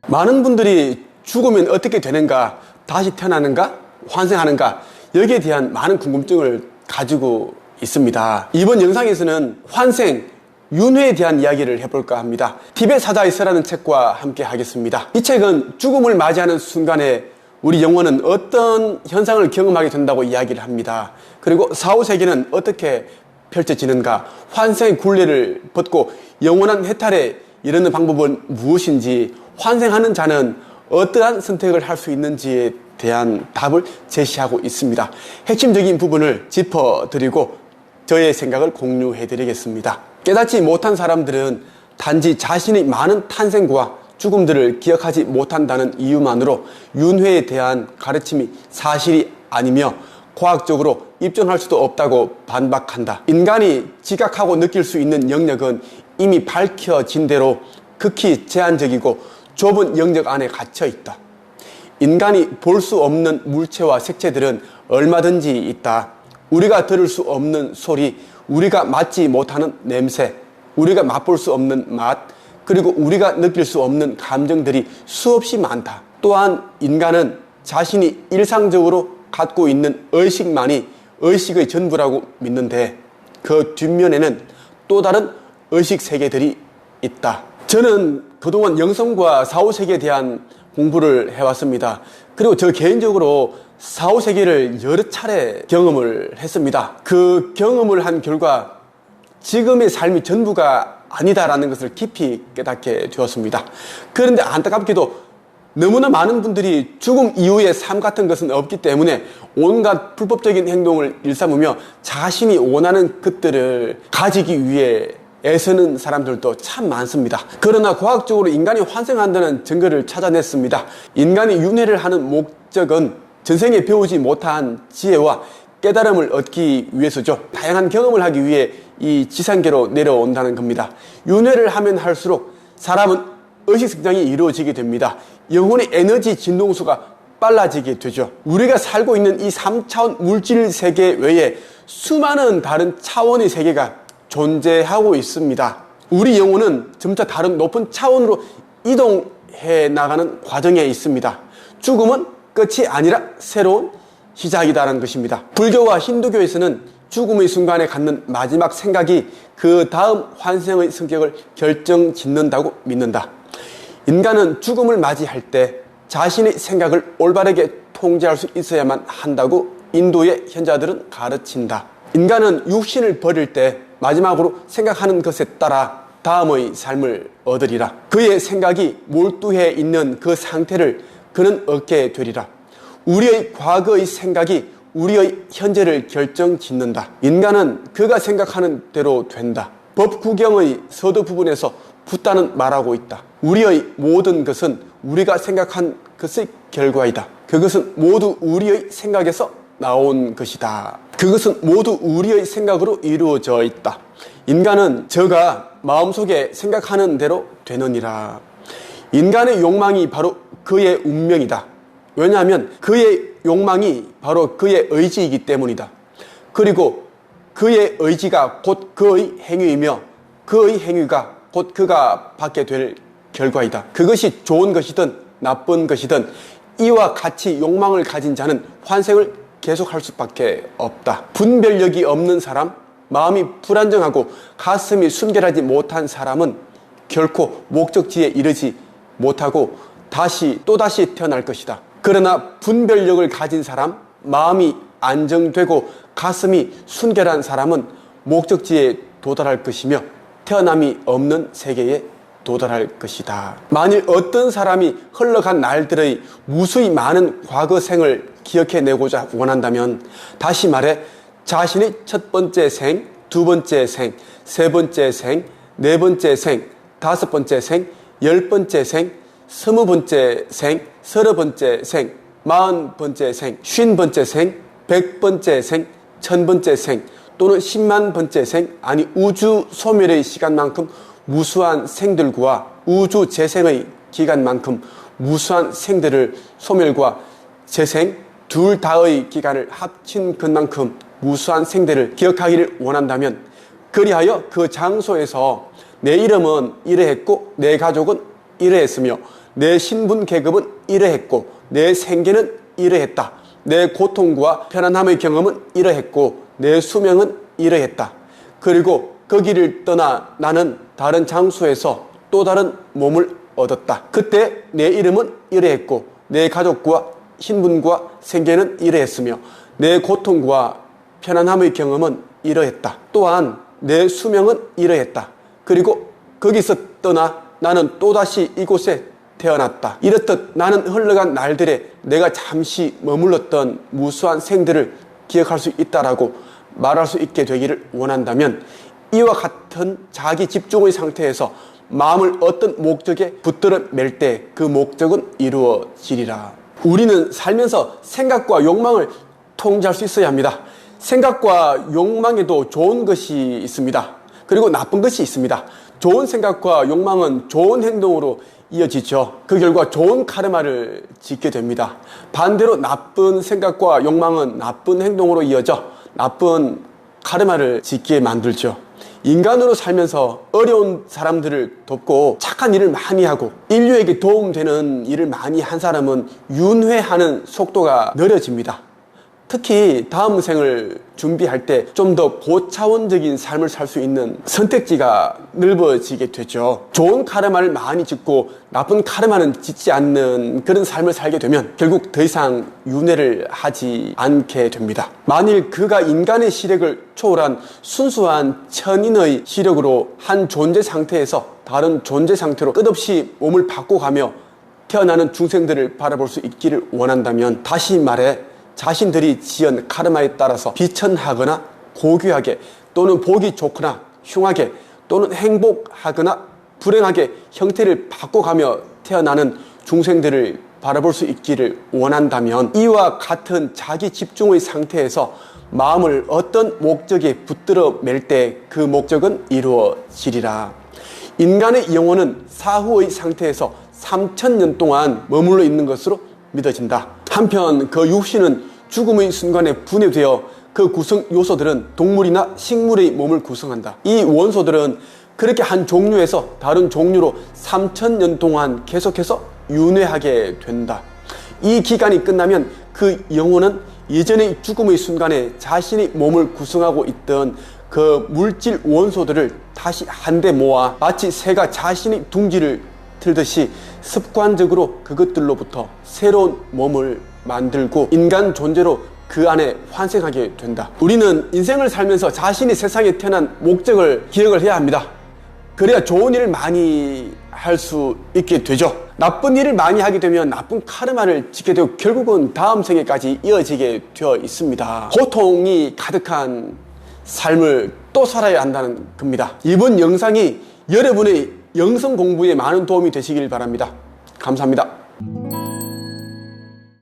많은 분들이 죽으면 어떻게 되는가, 다시 태어나는가, 환생하는가, 여기에 대한 많은 궁금증을 가지고 있습니다. 이번 영상에서는 환생, 윤회에 대한 이야기를 해볼까 합니다. 티벳 사자의 서라는 책과 함께 하겠습니다. 이 책은 죽음을 맞이하는 순간에 우리 영혼은 어떤 현상을 경험하게 된다고 이야기를 합니다. 그리고 사후 세계는 어떻게 펼쳐지는가, 환생의 굴레를 벗고 영원한 해탈에 이르는 방법은 무엇인지, 환생하는 자는 어떠한 선택을 할 수 있는지에 대한 답을 제시하고 있습니다. 핵심적인 부분을 짚어드리고 저의 생각을 공유해 드리겠습니다. 깨닫지 못한 사람들은 단지 자신의 많은 탄생과 죽음들을 기억하지 못한다는 이유만으로 윤회에 대한 가르침이 사실이 아니며 과학적으로 입증할 수도 없다고 반박한다. 인간이 지각하고 느낄 수 있는 영역은 이미 밝혀진 대로 극히 제한적이고 좁은 영역 안에 갇혀 있다. 인간이 볼 수 없는 물체와 색채들은 얼마든지 있다. 우리가 들을 수 없는 소리, 우리가 맡지 못하는 냄새, 우리가 맛볼 수 없는 맛, 그리고 우리가 느낄 수 없는 감정들이 수없이 많다. 또한 인간은 자신이 일상적으로 갖고 있는 의식만이 의식의 전부라고 믿는데 그 뒷면에는 또 다른 의식 세계들이 있다. 저는 그동안 영성과 사후세계에 대한 공부를 해왔습니다. 그리고 저 개인적으로 사후세계를 여러 차례 경험을 했습니다. 그 경험을 한 결과 지금의 삶이 전부가 아니다라는 것을 깊이 깨닫게 되었습니다. 그런데 안타깝게도 너무나 많은 분들이 죽음 이후의 삶 같은 것은 없기 때문에 온갖 불법적인 행동을 일삼으며 자신이 원하는 것들을 가지기 위해 애쓰는 사람들도 참 많습니다. 그러나 과학적으로 인간이 환생한다는 증거를 찾아냈습니다. 인간이 윤회를 하는 목적은 전생에 배우지 못한 지혜와 깨달음을 얻기 위해서죠. 다양한 경험을 하기 위해 이 지상계로 내려온다는 겁니다. 윤회를 하면 할수록 사람은 의식 성장이 이루어지게 됩니다. 영혼의 에너지 진동수가 빨라지게 되죠. 우리가 살고 있는 이 3차원 물질 세계 외에 수많은 다른 차원의 세계가 존재하고 있습니다. 우리 영혼은 점차 다른 높은 차원으로 이동해 나가는 과정에 있습니다. 죽음은 끝이 아니라 새로운 시작이다라는 것입니다. 불교와 힌두교에서는 죽음의 순간에 갖는 마지막 생각이 그 다음 환생의 성격을 결정짓는다고 믿는다. 인간은 죽음을 맞이할 때 자신의 생각을 올바르게 통제할 수 있어야만 한다고 인도의 현자들은 가르친다. 인간은 육신을 버릴 때 마지막으로 생각하는 것에 따라 다음의 삶을 얻으리라. 그의 생각이 몰두해 있는 그 상태를 그는 얻게 되리라. 우리의 과거의 생각이 우리의 현재를 결정짓는다. 인간은 그가 생각하는 대로 된다. 법구경의 서두 부분에서 붓다는 말하고 있다. 우리의 모든 것은 우리가 생각한 것의 결과이다. 그것은 모두 우리의 생각에서 나온 것이다. 그것은 모두 우리의 생각으로 이루어져 있다. 인간은 저가 마음속에 생각하는 대로 되느니라. 인간의 욕망이 바로 그의 운명이다. 왜냐하면 그의 욕망이 바로 그의 의지이기 때문이다. 그리고 그의 의지가 곧 그의 행위이며 그의 행위가 곧 그가 받게 될 결과이다. 그것이 좋은 것이든 나쁜 것이든 이와 같이 욕망을 가진 자는 환생을 계속할 수밖에 없다. 분별력이 없는 사람, 마음이 불안정하고 가슴이 순결하지 못한 사람은 결코 목적지에 이르지 못하고 또다시 태어날 것이다. 그러나 분별력을 가진 사람, 마음이 안정되고 가슴이 순결한 사람은 목적지에 도달할 것이며 태어남이 없는 세계에 도달할 것이다. 만일 어떤 사람이 흘러간 날들의 무수히 많은 과거생을 기억해내고자 원한다면 다시 말해 자신의 첫 번째 생, 두 번째 생, 세 번째 생, 네 번째 생, 다섯 번째 생, 열 번째 생, 스무 번째 생, 서너 번째 생, 마흔 번째 생, 쉰 번째 생, 백 번째 생, 천 번째 생 또는 10만 번째 생, 아니 우주 소멸의 시간만큼 무수한 생들과 우주 재생의 기간만큼 무수한 생들을 소멸과 재생 둘 다의 기간을 합친 것만큼 무수한 생들을 기억하기를 원한다면 그리하여 그 장소에서 내 이름은 이러했고 내 가족은 이러했으며 내 신분 계급은 이러했고 내 생계는 이러했다. 내 고통과 편안함의 경험은 이러했고 내 수명은 이러했다. 그리고 거기를 떠나 나는 다른 장소에서 또 다른 몸을 얻었다. 그때 내 이름은 이러했고 내 가족과 신분과 생계는 이러했으며 내 고통과 편안함의 경험은 이러했다. 또한 내 수명은 이러했다. 그리고 거기서 떠나 나는 또다시 이곳에 태어났다. 이렇듯 나는 흘러간 날들에 내가 잠시 머물렀던 무수한 생들을 기억할 수 있다라고 말할 수 있게 되기를 원한다면 이와 같은 자기 집중의 상태에서 마음을 어떤 목적에 붙들어 맬 때 그 목적은 이루어지리라. 우리는 살면서 생각과 욕망을 통제할 수 있어야 합니다. 생각과 욕망에도 좋은 것이 있습니다. 그리고 나쁜 것이 있습니다. 좋은 생각과 욕망은 좋은 행동으로 이어지죠. 그 결과 좋은 카르마를 짓게 됩니다. 반대로 나쁜 생각과 욕망은 나쁜 행동으로 이어져 나쁜 카르마를 짓게 만들죠. 인간으로 살면서 어려운 사람들을 돕고 착한 일을 많이 하고 인류에게 도움되는 일을 많이 한 사람은 윤회하는 속도가 느려집니다. 특히 다음 생을 준비할 때 좀 더 고차원적인 삶을 살 수 있는 선택지가 넓어지게 되죠. 좋은 카르마를 많이 짓고 나쁜 카르마는 짓지 않는 그런 삶을 살게 되면 결국 더 이상 윤회를 하지 않게 됩니다. 만일 그가 인간의 시력을 초월한 순수한 천인의 시력으로 한 존재 상태에서 다른 존재 상태로 끝없이 몸을 바꿔가며 태어나는 중생들을 바라볼 수 있기를 원한다면 다시 말해 자신들이 지은 카르마에 따라서 비천하거나 고귀하게 또는 보기 좋거나 흉하게 또는 행복하거나 불행하게 형태를 바꿔가며 태어나는 중생들을 바라볼 수 있기를 원한다면 이와 같은 자기 집중의 상태에서 마음을 어떤 목적에 붙들어 맬 때 그 목적은 이루어지리라. 인간의 영혼은 사후의 상태에서 3000년 동안 머물러 있는 것으로 믿어진다. 한편 그 육신은 죽음의 순간에 분해되어 그 구성 요소들은 동물이나 식물의 몸을 구성한다. 이 원소들은 그렇게 한 종류에서 다른 종류로 3000년 동안 계속해서 윤회하게 된다. 이 기간이 끝나면 그 영혼은 예전의 죽음의 순간에 자신의 몸을 구성하고 있던 그 물질 원소들을 다시 한데 모아 마치 새가 자신의 둥지를 틀듯이 습관적으로 그것들로부터 새로운 몸을 만들고 인간 존재로 그 안에 환생하게 된다. 우리는 인생을 살면서 자신이 세상에 태어난 목적을 기억을 해야 합니다. 그래야 좋은 일을 많이 할 수 있게 되죠. 나쁜 일을 많이 하게 되면 나쁜 카르마를 짓게 되고 결국은 다음 생에까지 이어지게 되어 있습니다. 고통이 가득한 삶을 또 살아야 한다는 겁니다. 이번 영상이 여러분의 영성 공부에 많은 도움이 되시길 바랍니다. 감사합니다.